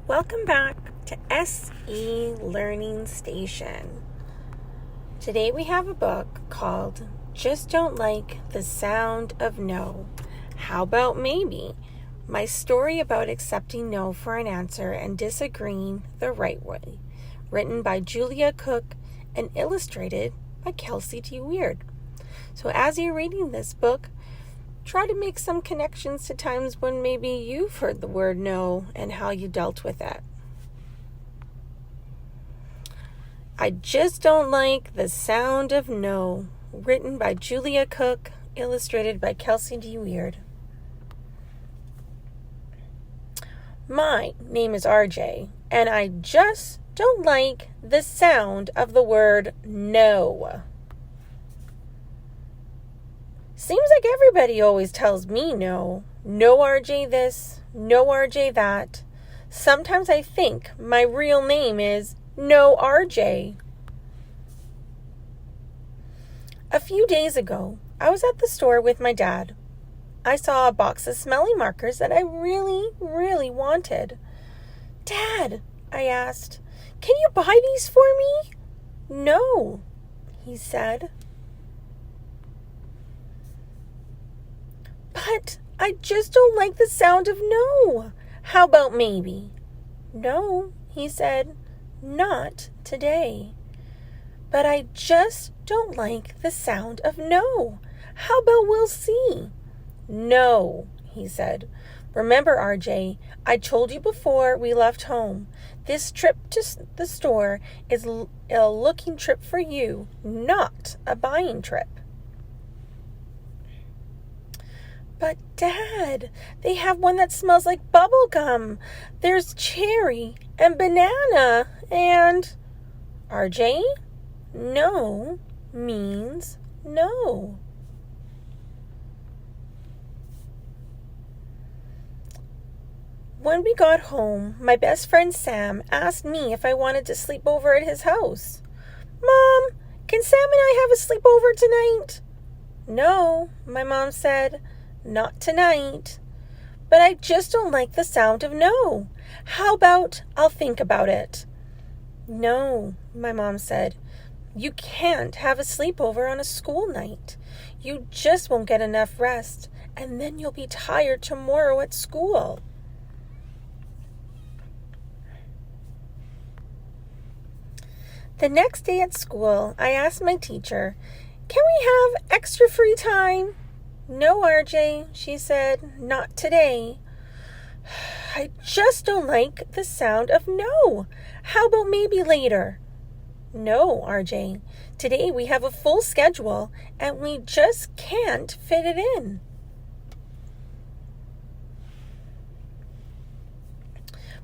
Welcome back to SE Learning Station. Today we have a book called Just Don't Like the Sound of No. How about maybe? My story about accepting no for an answer and disagreeing the right way. Written by Julia Cook and illustrated by Kelsey T. Weird. So as you're reading this book, try to make some connections to times when maybe you've heard the word no and how you dealt with it. I Just Don't Like the Sound of No, written by Julia Cook, illustrated by Kelsey T. Weird. My name is RJ, and I just don't like the sound of the word no. Seems like everybody always tells me no. No RJ this, no RJ that. Sometimes I think my real name is No RJ. A few days ago, I was at the store with my dad. I saw a box of smelly markers that I really wanted. "Dad," I asked, "can you buy these for me?" "No," he said. "But I just don't like the sound of no. How about maybe?" "No," he said, "not today." "But I just don't like the sound of no. How about we'll see?" "No," he said. "Remember, RJ, I told you before we left home. This trip to the store is a looking trip for you, not a buying trip." "But Dad, they have one that smells like bubble gum. There's cherry and banana and..." "RJ, no means no." When we got home, my best friend Sam asked me if I wanted to sleep over at his house. "Mom, can Sam and I have a sleepover tonight?" "No," my mom said. "Not tonight." "But I just don't like the sound of no. How about I'll think about it?" "No," my mom said. "You can't have a sleepover on a school night. You just won't get enough rest, and then you'll be tired tomorrow at school." The next day at school, I asked my teacher, "Can we have extra free time?" "No, RJ," she said, "not today." "I just don't like the sound of no. How about maybe later?" "No, RJ. Today we have a full schedule and we just can't fit it in."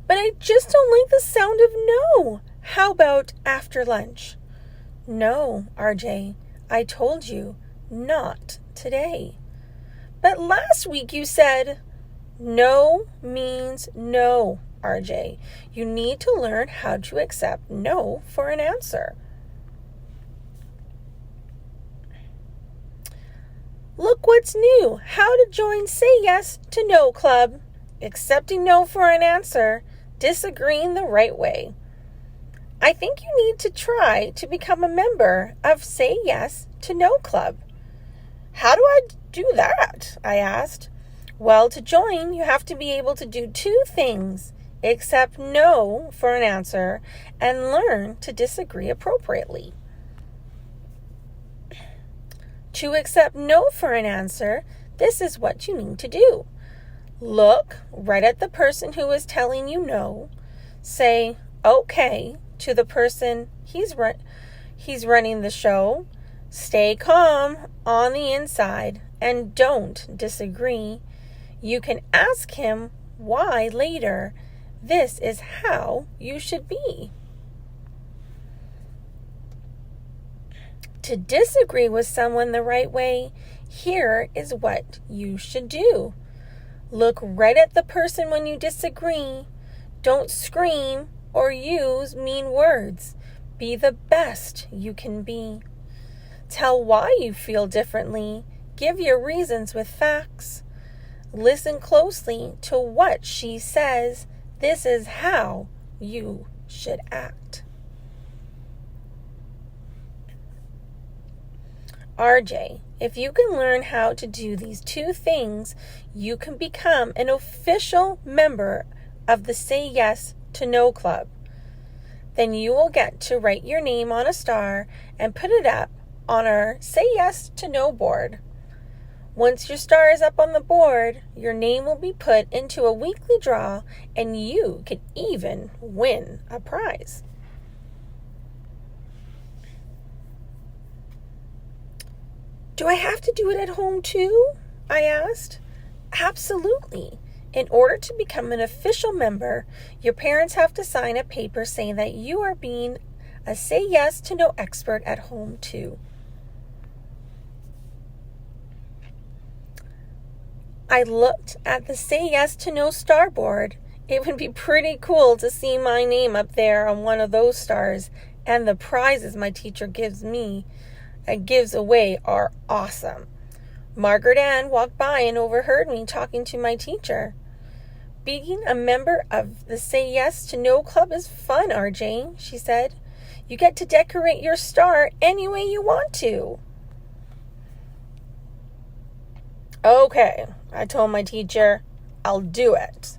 "But I just don't like the sound of no. How about after lunch?" "No, RJ. I told you, not today." "But last week you said..." "No means no, RJ. You need to learn how to accept no for an answer." Look what's new. How to join Say Yes to No Club. Accepting no for an answer. Disagreeing the right way. I think you need to try to become a member of Say Yes to No Club. "How do I do that?" I asked. "Well, to join, you have to be able to do two things: accept no for an answer and learn to disagree appropriately." To accept no for an answer, this is what you need to do. Look right at the person who is telling you no. Say okay to the person he's running the show. Stay calm on the inside and don't disagree. You can ask him why later. This is how you should be. To disagree with someone the right way, here is what you should do. Look right at the person when you disagree. Don't scream or use mean words. Be the best you can be. Tell why you feel differently. Give your reasons with facts. Listen closely to what she says. This is how you should act. RJ, if you can learn how to do these two things, you can become an official member of the Say Yes to No Club. Then you will get to write your name on a star and put it up on our Say Yes to No board. Once your star is up on the board, your name will be put into a weekly draw and you can even win a prize. Do I have to do it at home too? I asked. Absolutely. In order to become an official member, your parents have to sign a paper saying that you are being a Say Yes to No expert at home too. I looked at the Say Yes to No star board. It would be pretty cool to see my name up there on one of those stars, and the prizes my teacher gives away are awesome. Margaret Ann walked by and overheard me talking to my teacher. Being a member of the Say Yes to No Club is fun, RJ, she said. You get to decorate your star any way you want to. Okay, I told my teacher, I'll do it.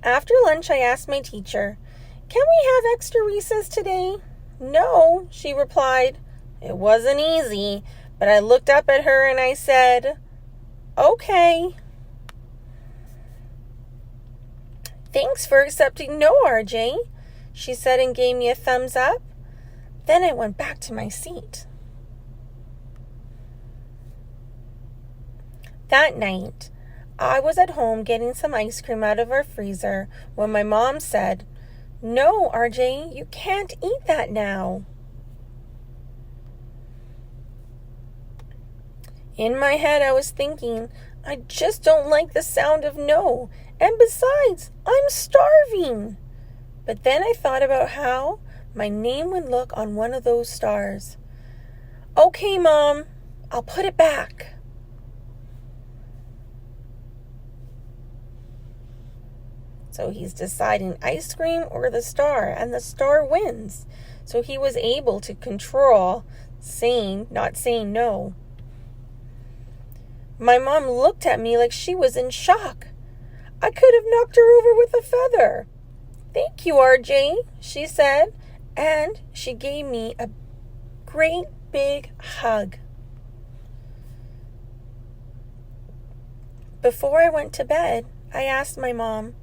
After lunch, I asked my teacher, can we have extra recess today? No, she replied. It wasn't easy, but I looked up at her and I said, okay. Thanks for accepting no, RJ, she said and gave me a thumbs up. Then I went back to my seat. That night, I was at home getting some ice cream out of our freezer when my mom said, no, RJ, you can't eat that now. In my head, I was thinking, I just don't like the sound of no. And besides, I'm starving. But then I thought about how my name would look on one of those stars. Okay, Mom, I'll put it back. So he's deciding ice cream or the star, and the star wins. So he was able to control not saying no. My mom looked at me like she was in shock. I could have knocked her over with a feather. Thank you, RJ, she said, and she gave me a great big hug. Before I went to bed, I asked my mom,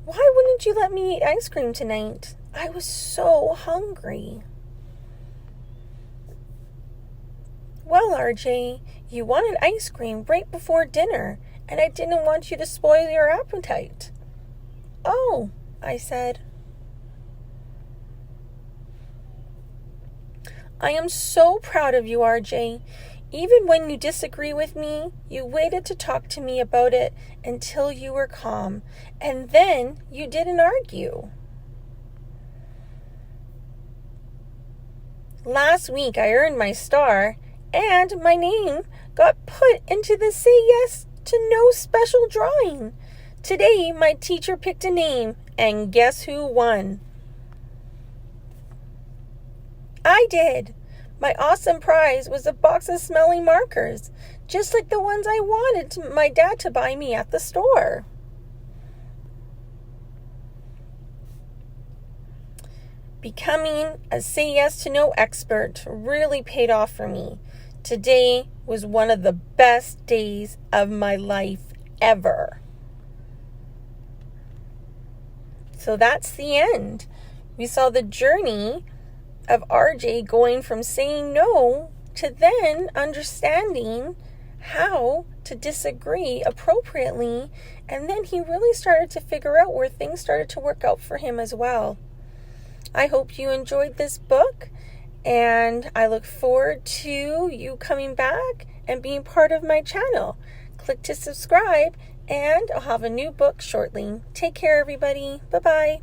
why wouldn't you let me eat ice cream tonight? I was so hungry. Well, RJ, you wanted ice cream right before dinner, and I didn't want you to spoil your appetite. Oh, I said. I am so proud of you, RJ. Even when you disagree with me, you waited to talk to me about it until you were calm, and then you didn't argue. Last week I earned my star, and my name got put into the Say Yes to No special drawing. Today my teacher picked a name, and guess who won? I did. My awesome prize was a box of smelly markers, just like the ones I wanted my dad to buy me at the store. Becoming a Say Yes to No expert really paid off for me. Today was one of the best days of my life ever. So that's the end. We saw the journey of RJ going from saying no to then understanding how to disagree appropriately, and then he really started to figure out where things started to work out for him as well. I hope you enjoyed this book, and I look forward to you coming back and being part of my channel. Click to subscribe, and I'll have a new book shortly. Take care, everybody. Bye-bye.